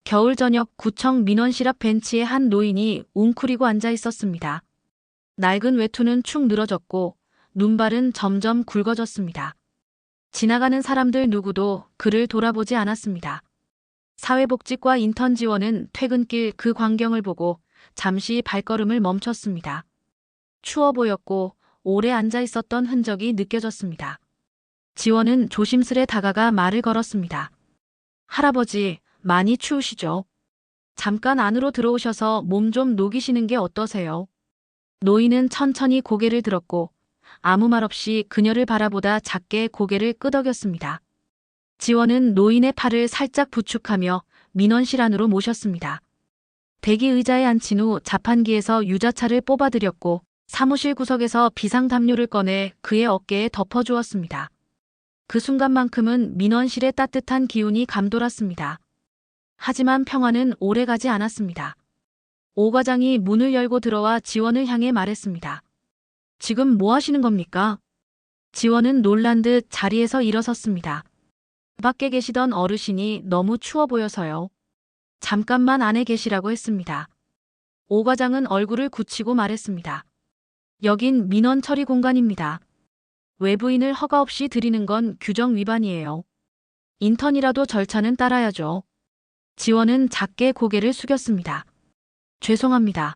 겨울 저녁 구청 민원실 앞 벤치에 한 노인이 웅크리고 앉아 있었습니다. 낡은 외투는 축 늘어졌고 눈발은 점점 굵어졌습니다. 지나가는 사람들 누구도 그를 돌아보지 않았습니다. 사회복지과 인턴 지원은 퇴근길 그 광경을 보고 잠시 발걸음을 멈췄습니다. 추워 보였고 오래 앉아 있었던 흔적이 느껴졌습니다. 지원은 조심스레 다가가 말을 걸었습니다. 할아버지, 많이 추우시죠? 잠깐 안으로 들어오셔서 몸 좀 녹이시는 게 어떠세요? 노인은 천천히 고개를 들었고 아무 말 없이 그녀를 바라보다 작게 고개를 끄덕였습니다. 지원은 노인의 팔을 살짝 부축하며 민원실 안으로 모셨습니다. 대기 의자에 앉힌 후 자판기에서 유자차를 뽑아드렸고 사무실 구석에서 비상담요를 꺼내 그의 어깨에 덮어주었습니다. 그 순간만큼은 민원실의 따뜻한 기운이 감돌았습니다. 하지만 평화는 오래가지 않았습니다. 오 과장이 문을 열고 들어와 지원을 향해 말했습니다. 지금 뭐 하시는 겁니까? 지원은 놀란 듯 자리에서 일어섰습니다. 밖에 계시던 어르신이 너무 추워 보여서요. 잠깐만 안에 계시라고 했습니다. 오 과장은 얼굴을 굳히고 말했습니다. 여긴 민원 처리 공간입니다. 외부인을 허가 없이 들이는 건 규정 위반이에요. 인턴이라도 절차는 따라야죠. 지원은 작게 고개를 숙였습니다. 죄송합니다.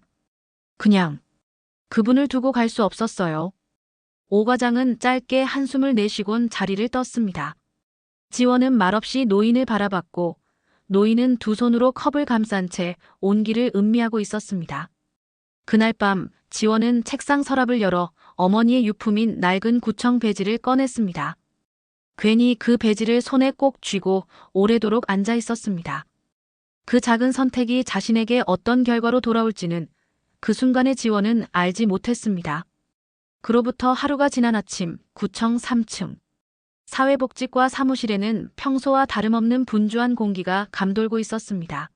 그냥 그분을 두고 갈 수 없었어요. 오 과장은 짧게 한숨을 내쉬곤 자리를 떴습니다. 지원은 말없이 노인을 바라봤고 노인은 두 손으로 컵을 감싼 채 온기를 음미하고 있었습니다. 그날 밤 지원은 책상 서랍을 열어 어머니의 유품인 낡은 구청 배지를 꺼냈습니다. 괜히 그 배지를 손에 꼭 쥐고 오래도록 앉아 있었습니다. 그 작은 선택이 자신에게 어떤 결과로 돌아올지는 그 순간의 지원은 알지 못했습니다. 그로부터 하루가 지난 아침 구청 3층. 사회복지과 사무실에는 평소와 다름없는 분주한 공기가 감돌고 있었습니다.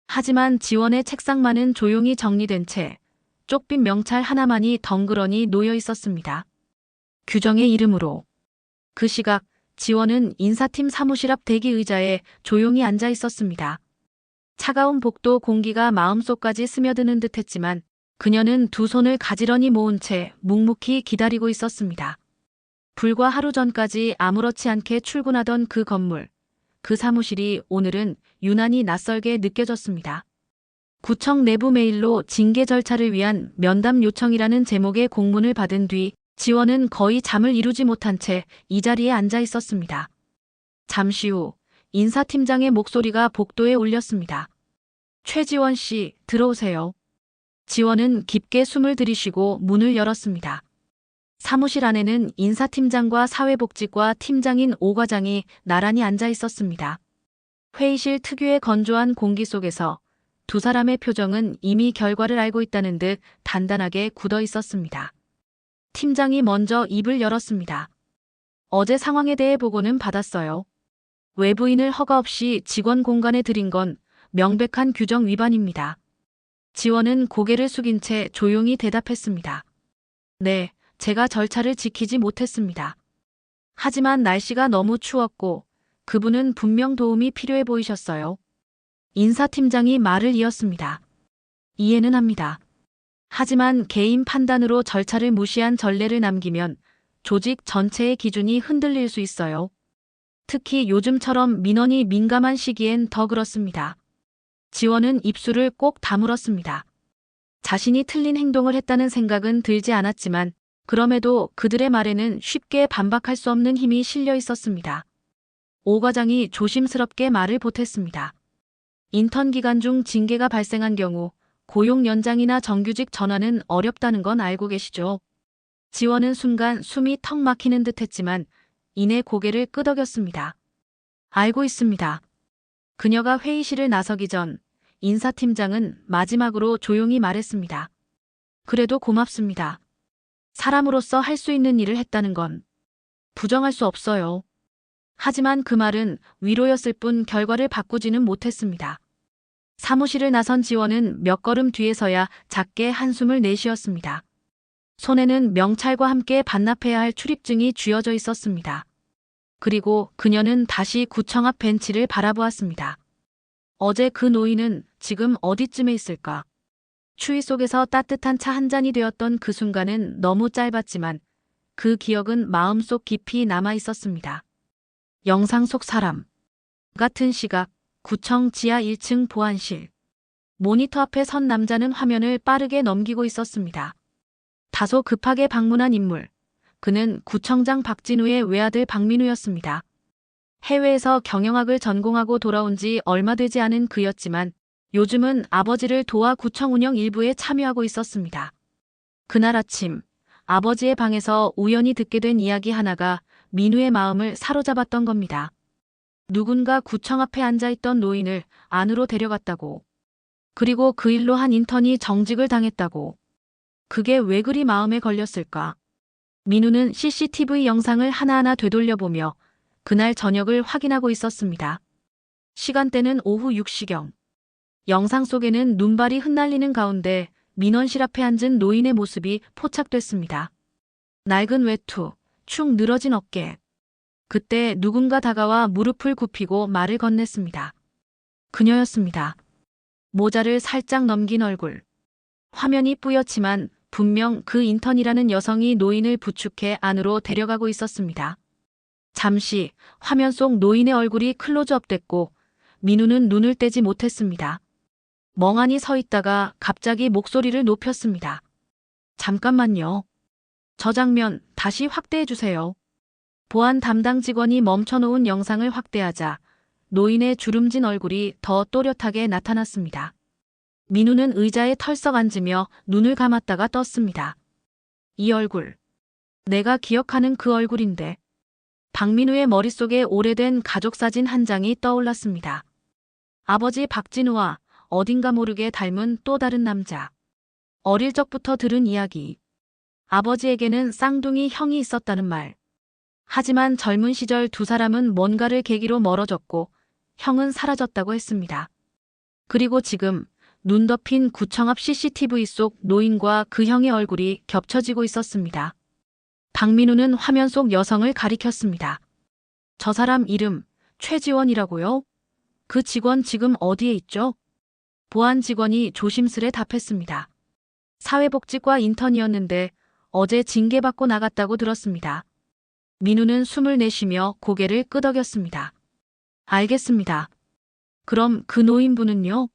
하지만 지원의 책상만은 조용히 정리된 채 쪽빛 명찰 하나만이 덩그러니 놓여 있었습니다. 규정의 이름으로. 그 시각 지원은 인사팀 사무실 앞 대기 의자에 조용히 앉아 있었습니다. 차가운 복도 공기가 마음속까지 스며드는 듯했지만 그녀는 두 손을 가지런히 모은 채 묵묵히 기다리고 있었습니다. 불과 하루 전까지 아무렇지 않게 출근하던 그 건물, 그 사무실이 오늘은 유난히 낯설게 느껴졌습니다. 구청 내부 메일로 징계 절차를 위한 면담 요청이라는 제목의 공문을 받은 뒤 지원은 거의 잠을 이루지 못한 채 이 자리에 앉아 있었습니다. 잠시 후 인사팀장의 목소리가 복도에 울렸습니다. 최지원 씨, 들어오세요. 지원은 깊게 숨을 들이쉬고 문을 열었습니다. 사무실 안에는 인사팀장과 사회복지과 팀장인 오 과장이 나란히 앉아 있었습니다. 회의실 특유의 건조한 공기 속에서 두 사람의 표정은 이미 결과를 알고 있다는 듯 단단하게 굳어 있었습니다. 팀장이 먼저 입을 열었습니다. 어제 상황에 대해 보고는 받았어요. 외부인을 허가 없이 직원 공간에 들인 건 명백한 규정 위반입니다. 지원은 고개를 숙인 채 조용히 대답했습니다. 네, 제가 절차를 지키지 못했습니다. 하지만 날씨가 너무 추웠고 그분은 분명 도움이 필요해 보이셨어요. 인사팀장이 말을 이었습니다. 이해는 합니다. 하지만 개인 판단으로 절차를 무시한 전례를 남기면 조직 전체의 기준이 흔들릴 수 있어요. 특히 요즘처럼 민원이 민감한 시기엔 더 그렇습니다. 지원은 입술을 꼭 다물었습니다. 자신이 틀린 행동을 했다는 생각은 들지 않았지만 그럼에도 그들의 말에는 쉽게 반박할 수 없는 힘이 실려 있었습니다. 오 과장이 조심스럽게 말을 보탰습니다. 인턴 기간 중 징계가 발생한 경우 고용 연장이나 정규직 전환은 어렵다는 건 알고 계시죠? 지원은 순간 숨이 턱 막히는 듯했지만 이내 고개를 끄덕였습니다. 알고 있습니다. 그녀가 회의실을 나서기 전 인사팀장은 마지막으로 조용히 말했습니다. 그래도 고맙습니다. 사람으로서 할 수 있는 일을 했다는 건 부정할 수 없어요. 하지만 그 말은 위로였을 뿐 결과를 바꾸지는 못했습니다. 사무실을 나선 지원은 몇 걸음 뒤에서야 작게 한숨을 내쉬었습니다. 손에는 명찰과 함께 반납해야 할 출입증이 쥐어져 있었습니다. 그리고 그녀는 다시 구청 앞 벤치를 바라보았습니다. 어제 그 노인은 지금 어디쯤에 있을까? 추위 속에서 따뜻한 차 한 잔이 되었던 그 순간은 너무 짧았지만 그 기억은 마음속 깊이 남아 있었습니다. 영상 속 사람. 같은 시각, 구청 지하 1층 보안실. 모니터 앞에 선 남자는 화면을 빠르게 넘기고 있었습니다. 다소 급하게 방문한 인물. 그는 구청장 박진우의 외아들 박민우였습니다. 해외에서 경영학을 전공하고 돌아온 지 얼마 되지 않은 그였지만 요즘은 아버지를 도와 구청 운영 일부에 참여하고 있었습니다. 그날 아침, 아버지의 방에서 우연히 듣게 된 이야기 하나가 민우의 마음을 사로잡았던 겁니다. 누군가 구청 앞에 앉아있던 노인을 안으로 데려갔다고. 그리고 그 일로 한 인턴이 정직을 당했다고. 그게 왜 그리 마음에 걸렸을까? 민우는 CCTV 영상을 하나하나 되돌려보며 그날 저녁을 확인하고 있었습니다. 시간대는 오후 6시경. 영상 속에는 눈발이 흩날리는 가운데 민원실 앞에 앉은 노인의 모습이 포착됐습니다. 낡은 외투, 축 늘어진 어깨. 그때 누군가 다가와 무릎을 굽히고 말을 건넸습니다. 그녀였습니다. 모자를 살짝 넘긴 얼굴. 화면이 뿌옇지만 분명 그 인턴이라는 여성이 노인을 부축해 안으로 데려가고 있었습니다. 잠시 화면 속 노인의 얼굴이 클로즈업됐고 민우는 눈을 떼지 못했습니다. 멍하니 서 있다가 갑자기 목소리를 높였습니다. 잠깐만요. 저 장면 다시 확대해 주세요. 보안 담당 직원이 멈춰놓은 영상을 확대하자 노인의 주름진 얼굴이 더 또렷하게 나타났습니다. 민우는 의자에 털썩 앉으며 눈을 감았다가 떴습니다. 이 얼굴. 내가 기억하는 그 얼굴인데. 박민우의 머릿속에 오래된 가족사진 한 장이 떠올랐습니다. 아버지 박진우와 어딘가 모르게 닮은 또 다른 남자. 어릴 적부터 들은 이야기. 아버지에게는 쌍둥이 형이 있었다는 말. 하지만 젊은 시절 두 사람은 뭔가를 계기로 멀어졌고 형은 사라졌다고 했습니다. 그리고 지금 눈 덮인 구청 앞 CCTV 속 노인과 그 형의 얼굴이 겹쳐지고 있었습니다. 박민우는 화면 속 여성을 가리켰습니다. 저 사람 이름 최지원이라고요? 그 직원 지금 어디에 있죠? 보안 직원이 조심스레 답했습니다. 사회복지과 인턴이었는데 어제 징계받고 나갔다고 들었습니다. 민우는 숨을 내쉬며 고개를 끄덕였습니다. 알겠습니다. 그럼 그 노인분은요?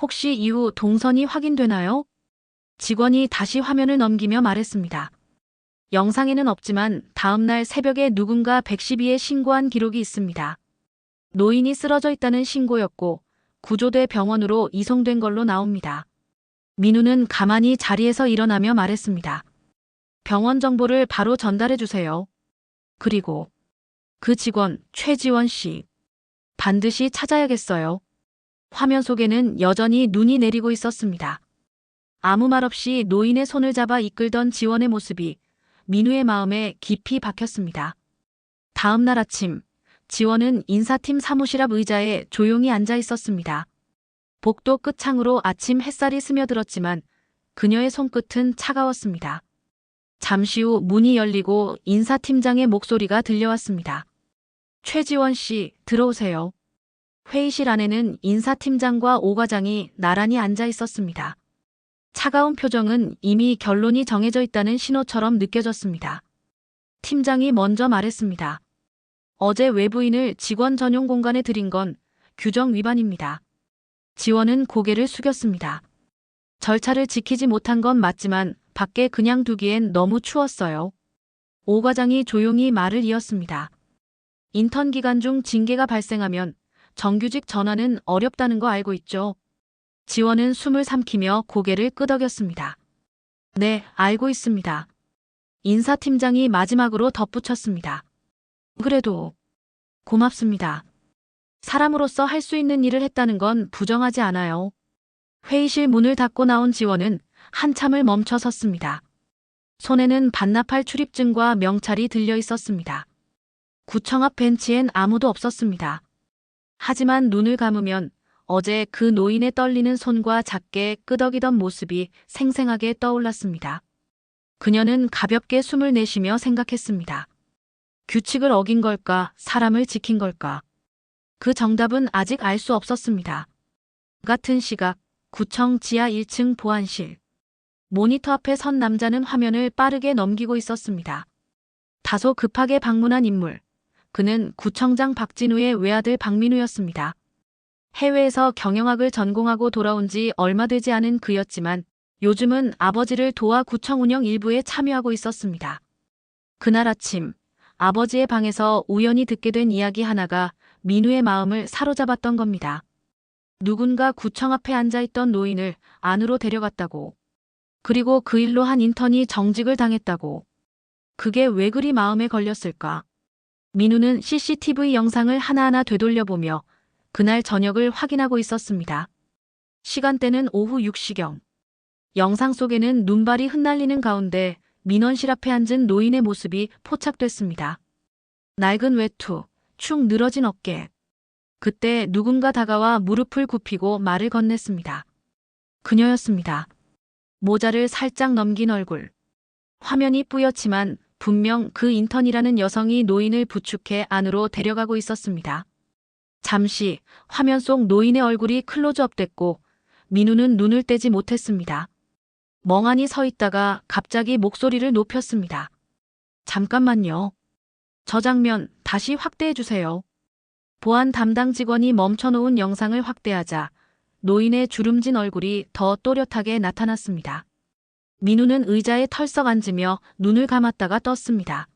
혹시 이후 동선이 확인되나요? 직원이 다시 화면을 넘기며 말했습니다. 영상에는 없지만 다음날 새벽에 누군가 112에 신고한 기록이 있습니다. 노인이 쓰러져 있다는 신고였고 구조돼 병원으로 이송된 걸로 나옵니다. 민우는 가만히 자리에서 일어나며 말했습니다. 병원 정보를 바로 전달해 주세요. 그리고 그 직원 최지원 씨. 반드시 찾아야겠어요. 화면 속에는 여전히 눈이 내리고 있었습니다. 아무 말 없이 노인의 손을 잡아 이끌던 지원의 모습이 민우의 마음에 깊이 박혔습니다. 다음 날 아침, 지원은 인사팀 사무실 앞 의자에 조용히 앉아 있었습니다. 복도 끝창으로 아침 햇살이 스며들었지만 그녀의 손끝은 차가웠습니다. 잠시 후 문이 열리고 인사팀장의 목소리가 들려왔습니다. 최지원 씨, 들어오세요. 회의실 안에는 인사팀장과 오 과장이 나란히 앉아 있었습니다. 차가운 표정은 이미 결론이 정해져 있다는 신호처럼 느껴졌습니다. 팀장이 먼저 말했습니다. 어제 외부인을 직원 전용 공간에 들인 건 규정 위반입니다. 지원은 고개를 숙였습니다. 절차를 지키지 못한 건 맞지만 밖에 그냥 두기엔 너무 추웠어요. 오 과장이 조용히 말을 이었습니다. 인턴 기간 중 징계가 발생하면 정규직 전환은 어렵다는 거 알고 있죠? 지원은 숨을 삼키며 고개를 끄덕였습니다. 네, 알고 있습니다. 인사팀장이 마지막으로 덧붙였습니다. 그래도 고맙습니다. 사람으로서 할 수 있는 일을 했다는 건 부정하지 않아요. 회의실 문을 닫고 나온 지원은 한참을 멈춰 섰습니다. 손에는 반납할 출입증과 명찰이 들려 있었습니다. 구청 앞 벤치엔 아무도 없었습니다. 하지만 눈을 감으면 어제 그 노인의 떨리는 손과 작게 끄덕이던 모습이 생생하게 떠올랐습니다. 그녀는 가볍게 숨을 내쉬며 생각했습니다. 규칙을 어긴 걸까, 사람을 지킨 걸까? 그 정답은 아직 알 수 없었습니다. 같은 시각, 구청 지하 1층 보안실. 모니터 앞에 선 남자는 화면을 빠르게 넘기고 있었습니다. 다소 급하게 방문한 인물. 그는 구청장 박진우의 외아들 박민우였습니다. 해외에서 경영학을 전공하고 돌아온 지 얼마 되지 않은 그였지만 요즘은 아버지를 도와 구청 운영 일부에 참여하고 있었습니다. 그날 아침, 아버지의 방에서 우연히 듣게 된 이야기 하나가 민우의 마음을 사로잡았던 겁니다. 누군가 구청 앞에 앉아있던 노인을 안으로 데려갔다고. 그리고 그 일로 한 인턴이 정직을 당했다고. 그게 왜 그리 마음에 걸렸을까? 민우는 CCTV 영상을 하나하나 되돌려보며 그날 저녁을 확인하고 있었습니다. 시간대는 오후 6시경. 영상 속에는 눈발이 흩날리는 가운데 민원실 앞에 앉은 노인의 모습이 포착됐습니다. 낡은 외투, 축 늘어진 어깨. 그때 누군가 다가와 무릎을 굽히고 말을 건넸습니다. 그녀였습니다. 모자를 살짝 넘긴 얼굴. 화면이 뿌옇지만 분명 그 인턴이라는 여성이 노인을 부축해 안으로 데려가고 있었습니다. 잠시 화면 속 노인의 얼굴이 클로즈업됐고 민우는 눈을 떼지 못했습니다. 멍하니 서 있다가 갑자기 목소리를 높였습니다. 잠깐만요. 저 장면 다시 확대해 주세요. 보안 담당 직원이 멈춰놓은 영상을 확대하자 노인의 주름진 얼굴이 더 또렷하게 나타났습니다. 민우는 의자에 털썩 앉으며 눈을 감았다가 떴습니다.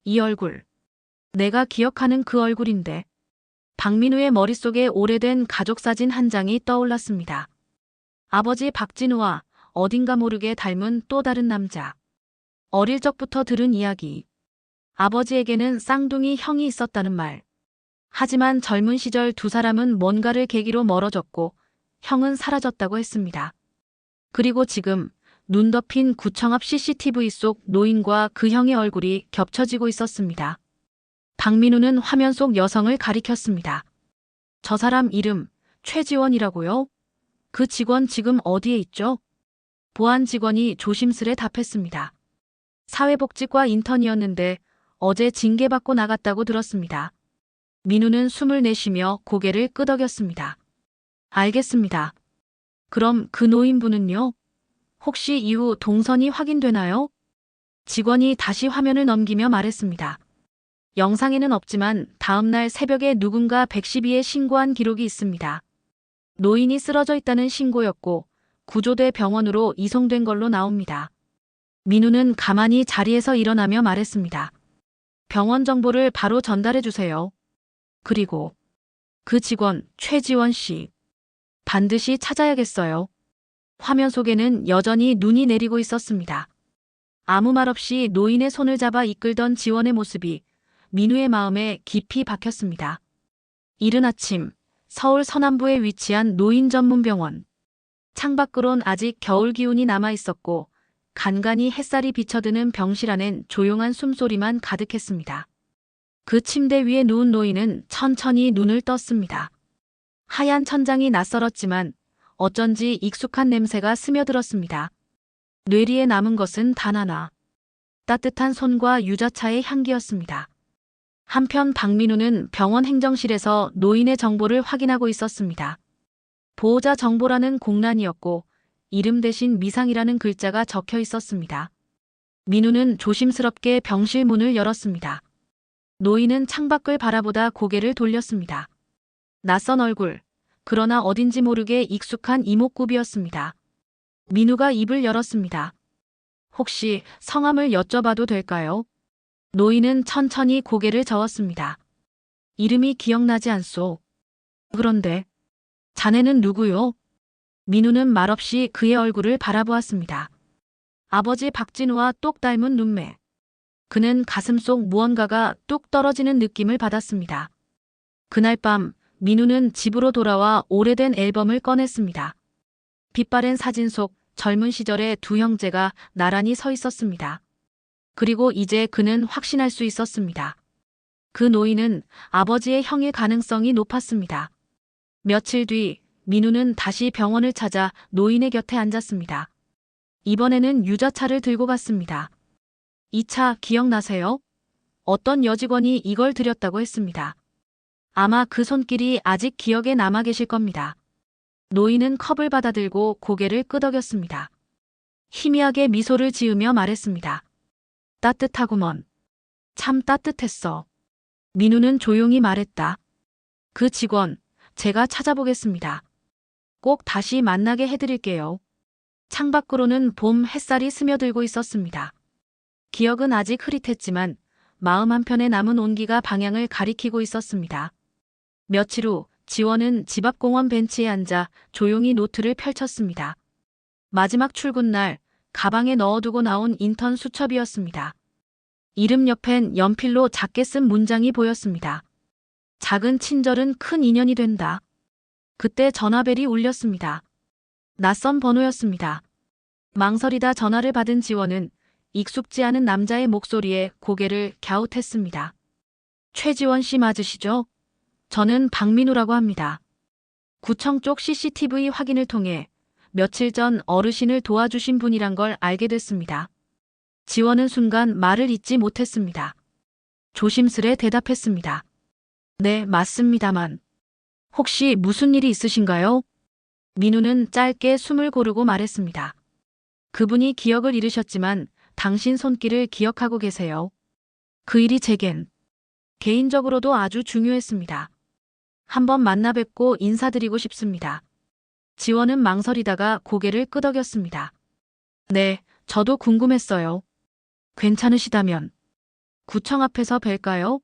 이 얼굴. 내가 기억하는 그 얼굴인데. 박민우의 머릿속에 오래된 가족사진 한 장이 떠올랐습니다. 아버지 박진우와 어딘가 모르게 닮은 또 다른 남자. 어릴 적부터 들은 이야기. 아버지에게는 쌍둥이 형이 있었다는 말. 하지만 젊은 시절 두 사람은 뭔가를 계기로 멀어졌고 형은 사라졌다고 했습니다. 그리고 지금 눈 덮인 구청 앞 CCTV 속 노인과 그 형의 얼굴이 겹쳐지고 있었습니다. 박민우는 화면 속 여성을 가리켰습니다. 저 사람 이름 최지원이라고요? 그 직원 지금 어디에 있죠? 보안 직원이 조심스레 답했습니다. 사회복지과 인턴이었는데 어제 징계받고 나갔다고 들었습니다. 민우는 숨을 내쉬며 고개를 끄덕였습니다. 알겠습니다. 그럼 그 노인분은요? 혹시 이후 동선이 확인되나요? 직원이 다시 화면을 넘기며 말했습니다. 영상에는 없지만 다음날 새벽에 누군가 112에 신고한 기록이 있습니다. 노인이 쓰러져 있다는 신고였고 구조돼 병원으로 이송된 걸로 나옵니다. 민우는 가만히 자리에서 일어나며 말했습니다. 병원 정보를 바로 전달해 주세요. 그리고 그 직원 최지원 씨. 반드시 찾아야겠어요. 화면 속에는 여전히 눈이 내리고 있었습니다. 아무 말 없이 노인의 손을 잡아 이끌던 지원의 모습이 민우의 마음에 깊이 박혔습니다. 이른 아침 서울 서남부에 위치한 노인 전문 병원. 창밖으론 아직 겨울 기운이 남아 있었고 간간히 햇살이 비쳐드는 병실 안엔 조용한 숨소리만 가득했습니다. 그 침대 위에 누운 노인은 천천히 눈을 떴습니다. 하얀 천장이 낯설었지만 어쩐지 익숙한 냄새가 스며들었습니다. 뇌리에 남은 것은 단 하나. 따뜻한 손과 유자차의 향기였습니다. 한편 박민우는 병원 행정실에서 노인의 정보를 확인하고 있었습니다. 보호자 정보라는 공란이었고 이름 대신 미상이라는 글자가 적혀 있었습니다. 민우는 조심스럽게 병실 문을 열었습니다. 노인은 창밖을 바라보다 고개를 돌렸습니다. 낯선 얼굴, 그러나 어딘지 모르게 익숙한 이목구비였습니다. 민우가 입을 열었습니다. 혹시 성함을 여쭤봐도 될까요? 노인은 천천히 고개를 저었습니다. 이름이 기억나지 않소. 그런데 자네는 누구요? 민우는 말없이 그의 얼굴을 바라보았습니다. 아버지 박진우와 똑 닮은 눈매. 그는 가슴 속 무언가가 뚝 떨어지는 느낌을 받았습니다. 그날 밤 민우는 집으로 돌아와 오래된 앨범을 꺼냈습니다. 빛바랜 사진 속 젊은 시절의 두 형제가 나란히 서 있었습니다. 그리고 이제 그는 확신할 수 있었습니다. 그 노인은 아버지의 형일 가능성이 높았습니다. 며칠 뒤 민우는 다시 병원을 찾아 노인의 곁에 앉았습니다. 이번에는 유자차를 들고 갔습니다. 이 차 기억나세요? 어떤 여직원이 이걸 드렸다고 했습니다. 아마 그 손길이 아직 기억에 남아 계실 겁니다. 노인은 컵을 받아들고 고개를 끄덕였습니다. 희미하게 미소를 지으며 말했습니다. 따뜻하구먼. 참 따뜻했어. 민우는 조용히 말했다. 그 직원, 제가 찾아보겠습니다. 꼭 다시 만나게 해드릴게요. 창밖으로는 봄 햇살이 스며들고 있었습니다. 기억은 아직 흐릿했지만 마음 한편에 남은 온기가 방향을 가리키고 있었습니다. 며칠 후 지원은 집 앞 공원 벤치에 앉아 조용히 노트를 펼쳤습니다. 마지막 출근 날 가방에 넣어두고 나온 인턴 수첩이었습니다. 이름 옆엔 연필로 작게 쓴 문장이 보였습니다. 작은 친절은 큰 인연이 된다. 그때 전화벨이 울렸습니다. 낯선 번호였습니다. 망설이다 전화를 받은 지원은 익숙지 않은 남자의 목소리에 고개를 갸웃했습니다. 최지원 씨 맞으시죠? 저는 박민우라고 합니다. 구청 쪽 CCTV 확인을 통해 며칠 전 어르신을 도와주신 분이란 걸 알게 됐습니다. 지원은 순간 말을 잇지 못했습니다. 조심스레 대답했습니다. 네, 맞습니다만. 혹시 무슨 일이 있으신가요? 민우는 짧게 숨을 고르고 말했습니다. 그분이 기억을 잃으셨지만 당신 손길을 기억하고 계세요. 그 일이 제겐 개인적으로도 아주 중요했습니다. 한번 만나 뵙고 인사드리고 싶습니다. 지원은 망설이다가 고개를 끄덕였습니다. 네, 저도 궁금했어요. 괜찮으시다면 구청 앞에서 뵐까요?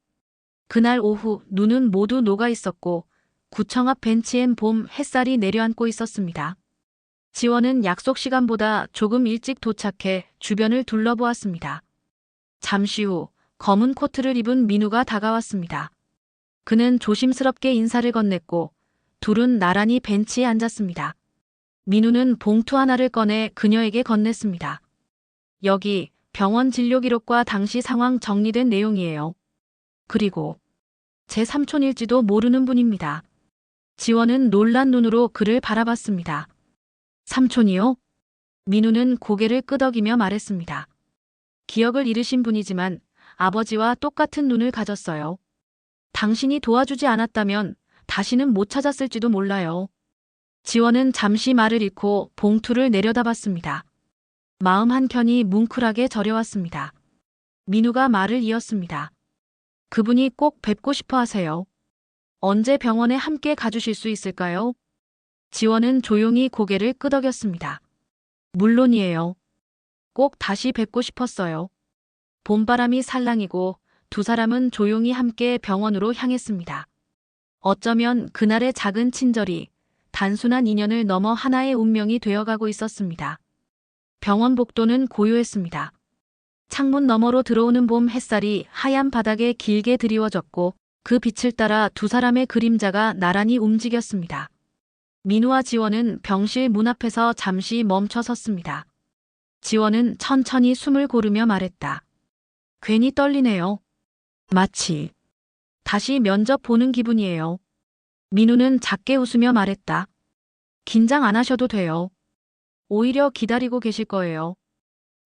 그날 오후 눈은 모두 녹아 있었고 구청 앞 벤치엔 봄 햇살이 내려앉고 있었습니다. 지원은 약속 시간보다 조금 일찍 도착해 주변을 둘러보았습니다. 잠시 후 검은 코트를 입은 민우가 다가왔습니다. 그는 조심스럽게 인사를 건넸고 둘은 나란히 벤치에 앉았습니다. 민우는 봉투 하나를 꺼내 그녀에게 건넸습니다. 여기 병원 진료 기록과 당시 상황 정리된 내용이에요. 그리고 제 삼촌일지도 모르는 분입니다. 지원은 놀란 눈으로 그를 바라봤습니다. 삼촌이요? 민우는 고개를 끄덕이며 말했습니다. 기억을 잃으신 분이지만 아버지와 똑같은 눈을 가졌어요. 당신이 도와주지 않았다면 다시는 못 찾았을지도 몰라요. 지원은 잠시 말을 잃고 봉투를 내려다봤습니다. 마음 한켠이 뭉클하게 저려왔습니다. 민우가 말을 이었습니다. 그분이 꼭 뵙고 싶어 하세요. 언제 병원에 함께 가주실 수 있을까요? 지원은 조용히 고개를 끄덕였습니다. 물론이에요. 꼭 다시 뵙고 싶었어요. 봄바람이 살랑이고 두 사람은 조용히 함께 병원으로 향했습니다. 어쩌면 그날의 작은 친절이 단순한 인연을 넘어 하나의 운명이 되어가고 있었습니다. 병원 복도는 고요했습니다. 창문 너머로 들어오는 봄 햇살이 하얀 바닥에 길게 드리워졌고 그 빛을 따라 두 사람의 그림자가 나란히 움직였습니다. 민우와 지원은 병실 문 앞에서 잠시 멈춰 섰습니다. 지원은 천천히 숨을 고르며 말했다. 괜히 떨리네요. 마치 다시 면접 보는 기분이에요. 민우는 작게 웃으며 말했다. 긴장 안 하셔도 돼요. 오히려 기다리고 계실 거예요.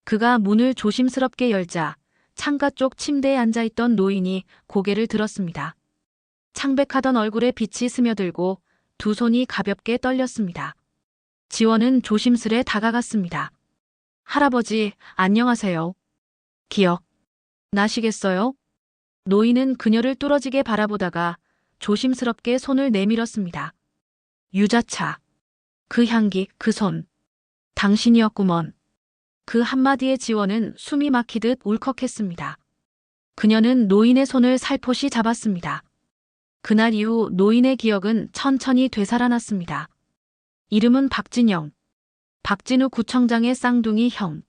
그가 문을 조심스럽게 열자 창가 쪽 침대에 앉아있던 노인이 고개를 들었습니다. 창백하던 얼굴에 빛이 스며들고 두 손이 가볍게 떨렸습니다. 지원은 조심스레 다가갔습니다. 할아버지, 안녕하세요. 기억 나시겠어요? 노인은 그녀를 뚫어지게 바라보다가 조심스럽게 손을 내밀었습니다. 유자차. 그 향기, 그 손. 당신이었구먼. 그 한마디에 지원은 숨이 막히듯 울컥했습니다. 그녀는 노인의 손을 살포시 잡았습니다. 그날 이후 노인의 기억은 천천히 되살아났습니다. 이름은 박진영. 박진우 구청장의 쌍둥이 형.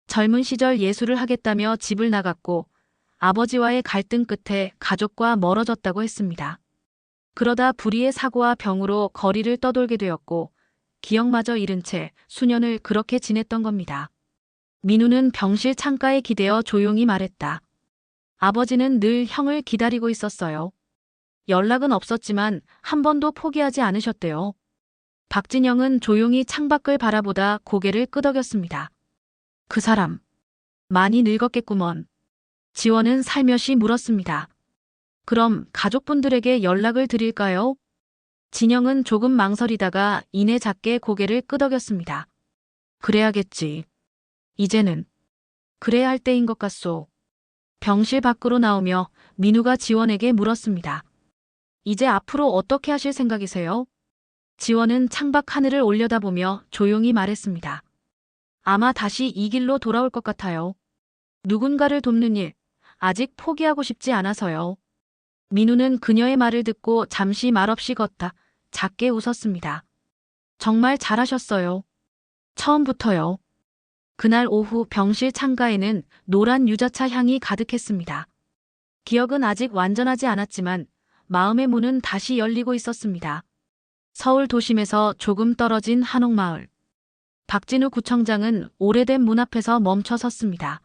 젊은 시절 예술을 하겠다며 집을 나갔고 아버지와의 갈등 끝에 가족과 멀어졌다고 했습니다. 그러다 불의의 사고와 병으로 거리를 떠돌게 되었고 기억마저 잃은 채 수년을 그렇게 지냈던 겁니다. 민우는 병실 창가에 기대어 조용히 말했다. 아버지는 늘 형을 기다리고 있었어요. 연락은 없었지만 한 번도 포기하지 않으셨대요. 박진영은 조용히 창밖을 바라보다 고개를 끄덕였습니다. 그 사람, 많이 늙었겠구먼. 지원은 살며시 물었습니다. 그럼 가족분들에게 연락을 드릴까요? 진영은 조금 망설이다가 이내 작게 고개를 끄덕였습니다. 그래야겠지. 이제는 그래야 할 때인 것 같소. 병실 밖으로 나오며 민우가 지원에게 물었습니다. 이제 앞으로 어떻게 하실 생각이세요? 지원은 창밖 하늘을 올려다보며 조용히 말했습니다. 아마 다시 이 길로 돌아올 것 같아요. 누군가를 돕는 일, 아직 포기하고 싶지 않아서요. 민우는 그녀의 말을 듣고 잠시 말없이 걷다 작게 웃었습니다. 정말 잘하셨어요. 처음부터요. 그날 오후 병실 창가에는 노란 유자차 향이 가득했습니다. 기억은 아직 완전하지 않았지만 마음의 문은 다시 열리고 있었습니다. 서울 도심에서 조금 떨어진 한옥마을. 박진우 구청장은 오래된 문 앞에서 멈춰 섰습니다.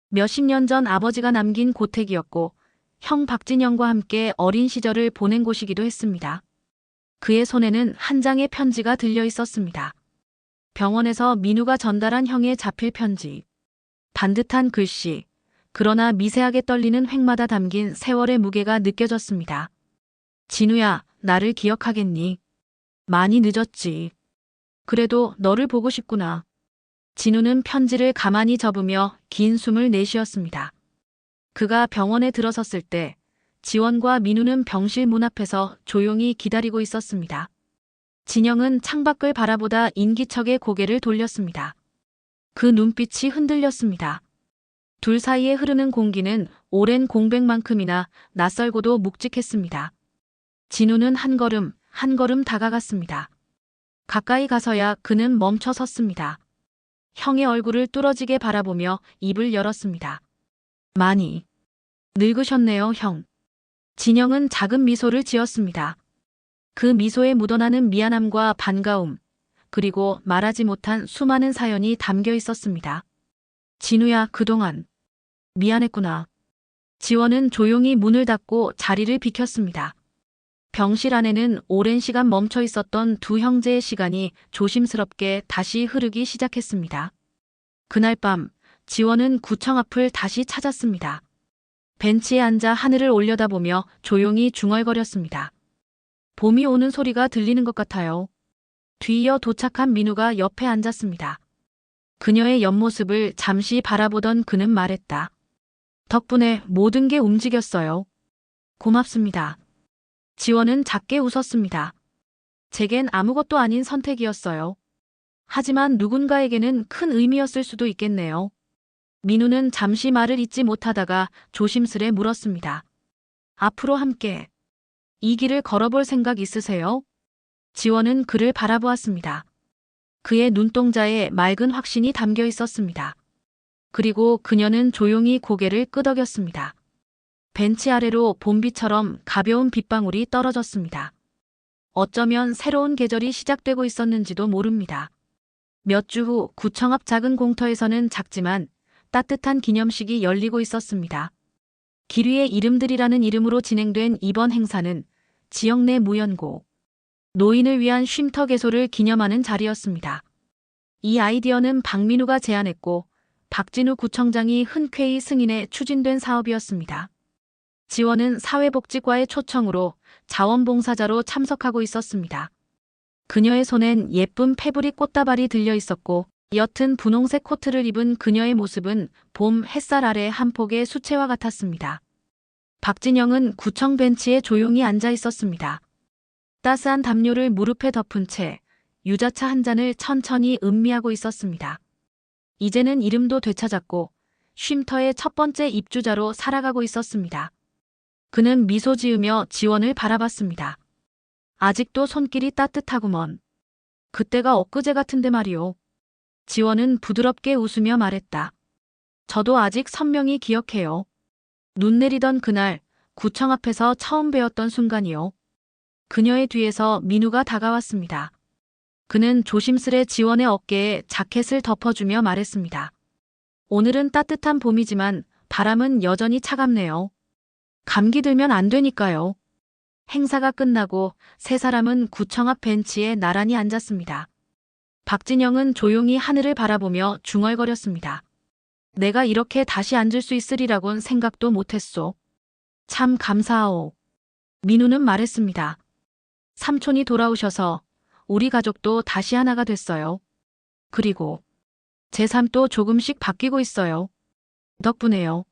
몇십 년 전 아버지가 남긴 고택이었고 형 박진영과 함께 어린 시절을 보낸 곳이기도 했습니다. 그의 손에는 한 장의 편지가 들려 있었습니다. 병원에서 민우가 전달한 형의 자필 편지. 반듯한 글씨, 그러나 미세하게 떨리는 획마다 담긴 세월의 무게가 느껴졌습니다. 진우야, 나를 기억하겠니? 많이 늦었지. 그래도 너를 보고 싶구나. 진우는 편지를 가만히 접으며 긴 숨을 내쉬었습니다. 그가 병원에 들어섰을 때 지원과 민우는 병실 문 앞에서 조용히 기다리고 있었습니다. 진영은 창밖을 바라보다 인기척에 고개를 돌렸습니다. 그 눈빛이 흔들렸습니다. 둘 사이에 흐르는 공기는 오랜 공백만큼이나 낯설고도 묵직했습니다. 진우는 한 걸음 한 걸음 다가갔습니다. 가까이 가서야 그는 멈춰 섰습니다. 형의 얼굴을 뚫어지게 바라보며 입을 열었습니다. 많이 늙으셨네요, 형. 진영은 작은 미소를 지었습니다. 그 미소에 묻어나는 미안함과 반가움, 그리고 말하지 못한 수많은 사연이 담겨 있었습니다. 진우야, 그동안 미안했구나. 지원은 조용히 문을 닫고 자리를 비켰습니다. 병실 안에는 오랜 시간 멈춰 있었던 두 형제의 시간이 조심스럽게 다시 흐르기 시작했습니다. 그날 밤, 지원은 구청 앞을 다시 찾았습니다. 벤치에 앉아 하늘을 올려다보며 조용히 중얼거렸습니다. 봄이 오는 소리가 들리는 것 같아요. 뒤이어 도착한 민우가 옆에 앉았습니다. 그녀의 옆모습을 잠시 바라보던 그는 말했다. 덕분에 모든 게 움직였어요. 고맙습니다. 지원은 작게 웃었습니다. 제겐 아무것도 아닌 선택이었어요. 하지만 누군가에게는 큰 의미였을 수도 있겠네요. 민우는 잠시 말을 잇지 못하다가 조심스레 물었습니다. 앞으로 함께 이 길을 걸어볼 생각 있으세요? 지원은 그를 바라보았습니다. 그의 눈동자에 맑은 확신이 담겨 있었습니다. 그리고 그녀는 조용히 고개를 끄덕였습니다. 벤치 아래로 봄비처럼 가벼운 빗방울이 떨어졌습니다. 어쩌면 새로운 계절이 시작되고 있었는지도 모릅니다. 몇 주 후 구청 앞 작은 공터에서는 작지만 따뜻한 기념식이 열리고 있었습니다. 길 위의 이름들이라는 이름으로 진행된 이번 행사는 지역 내 무연고, 노인을 위한 쉼터 개소를 기념하는 자리였습니다. 이 아이디어는 박민우가 제안했고 박진우 구청장이 흔쾌히 승인해 추진된 사업이었습니다. 지원은 사회복지과의 초청으로 자원봉사자로 참석하고 있었습니다. 그녀의 손엔 예쁜 패브릭 꽃다발이 들려 있었고 옅은 분홍색 코트를 입은 그녀의 모습은 봄 햇살 아래 한 폭의 수채화 같았습니다. 박진영은 구청 벤치에 조용히 앉아 있었습니다. 따스한 담요를 무릎에 덮은 채 유자차 한 잔을 천천히 음미하고 있었습니다. 이제는 이름도 되찾았고 쉼터의 첫 번째 입주자로 살아가고 있었습니다. 그는 미소 지으며 지원을 바라봤습니다. 아직도 손길이 따뜻하구먼. 그때가 엊그제 같은데 말이오. 지원은 부드럽게 웃으며 말했다. 저도 아직 선명히 기억해요. 눈 내리던 그날 구청 앞에서 처음 뵈었던 순간이요. 그녀의 뒤에서 민우가 다가왔습니다. 그는 조심스레 지원의 어깨에 자켓을 덮어주며 말했습니다. 오늘은 따뜻한 봄이지만 바람은 여전히 차갑네요. 감기 들면 안 되니까요. 행사가 끝나고 세 사람은 구청 앞 벤치에 나란히 앉았습니다. 박진영은 조용히 하늘을 바라보며 중얼거렸습니다. 내가 이렇게 다시 앉을 수 있으리라곤 생각도 못했소. 참 감사하오. 민우는 말했습니다. 삼촌이 돌아오셔서 우리 가족도 다시 하나가 됐어요. 그리고 제 삶도 조금씩 바뀌고 있어요. 덕분에요.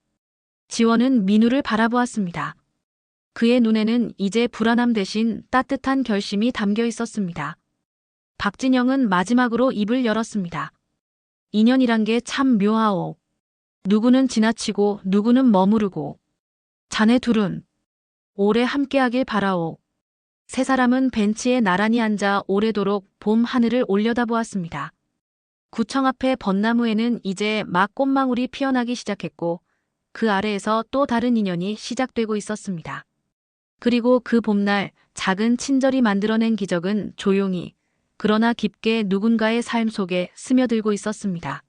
지원은 민우를 바라보았습니다. 그의 눈에는 이제 불안함 대신 따뜻한 결심이 담겨 있었습니다. 박진영은 마지막으로 입을 열었습니다. 인연이란 게 참 묘하오. 누구는 지나치고 누구는 머무르고. 자네 둘은 오래 함께하길 바라오. 세 사람은 벤치에 나란히 앉아 오래도록 봄 하늘을 올려다보았습니다. 구청 앞의 벚나무에는 이제 막 꽃망울이 피어나기 시작했고 그 아래에서 또 다른 인연이 시작되고 있었습니다. 그리고 그 봄날 작은 친절이 만들어낸 기적은 조용히 그러나 깊게 누군가의 삶 속에 스며들고 있었습니다.